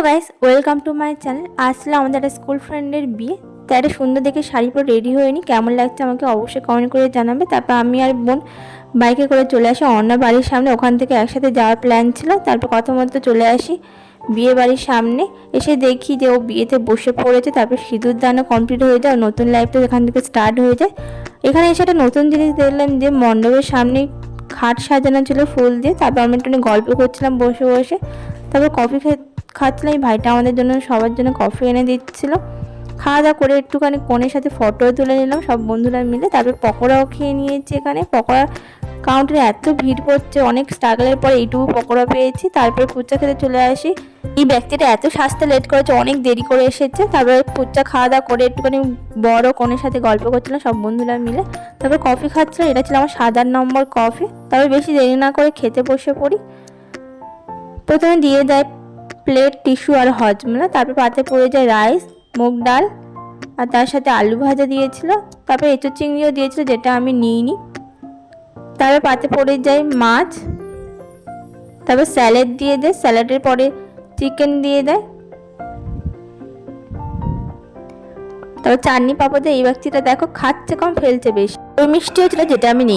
Guys, welcome to my channel. আসলে আমাদের একটা স্কুল ফ্রেন্ডের বিয়ে, তাই একটা সুন্দর দেখে শাড়ি পরে রেডি হয়ে নি। কেমন লাগছে আমাকে অবশ্যই কমেন্ট করে জানাবে। তারপর আমি আর বোন বাইকে করে চলে আসি অন্না বাড়ির সামনে। ওখান থেকে একসাথে যাওয়ার প্ল্যান ছিল। তারপর কথা মতো চলে আসি বিয়ে বাড়ির সামনে। এসে দেখি যে ও বিয়েতে বসে পড়েছে। তারপর সিঁদুর দানও কমপ্লিট হয়ে যায়, নতুন লাইফটা এখান থেকে স্টার্ট হয়ে যায়। এখানে এসে একটা নতুন জিনিস দেখলাম যে মণ্ডপের সামনে খাট সাজানো ছিল ফুল দিয়ে। তারপর আমি একটু গল্প করছিলাম বসে বসে। তারপর কফি খাচ্ছিলাম। এই ভাইটা আমাদের জন্য সবার জন্য কফি এনে দিচ্ছিল। খাওয়া দাওয়া করে একটুখানি কনের সাথে ফটোও তুলে নিলাম সব বন্ধুরা মিলে। তারপর পকোড়াও খেয়ে নিয়েছি। এখানে পকোড়া কাউন্টারে এত ভিড় পড়ছে, অনেক স্ট্রাগলের পরে এইটুকু পকোড়া পেয়েছি। তারপরে ফুচকা খেতে চলে আসি। এই ব্যক্তিটা এত সাজতে লেট করেছে, অনেক দেরি করে এসেছে। তারপরে ফুচকা খাওয়া দাওয়া করে একটুখানি বড় কনের সাথে গল্প করছিলাম সব বন্ধুরা মিলে। তারপর কফি খাচ্ছিলাম, এটা ছিল আমার 7 নম্বর কফি। তারপর বেশি দেরি না করে খেতে বসে পড়ি। প্রথমে দিয়ে দেয় প্লেট, টিস্যু আর হজমোলা। তারপর পাতে পড়ে যায় রাইস, মুগ ডাল আর তার সাথে আলু ভাজা দিয়েছিল। তারপর এঁচোড় চিংড়িও দিয়েছিল, যেটা আমি নিইনি। তারপর পাতে পড়ে যায় মাছ। তারপর স্যালাড দিয়ে দেয়, স্যালাডের পরে চিকেন দিয়ে দেয়। তারপর চাটনি পাপড় দিয়ে। এই ব্যক্তিটা দেখো খাচ্ছে কম ফেলছে বেশি। ওই মিষ্টি হয়েছিল, যেটা আমি নিই।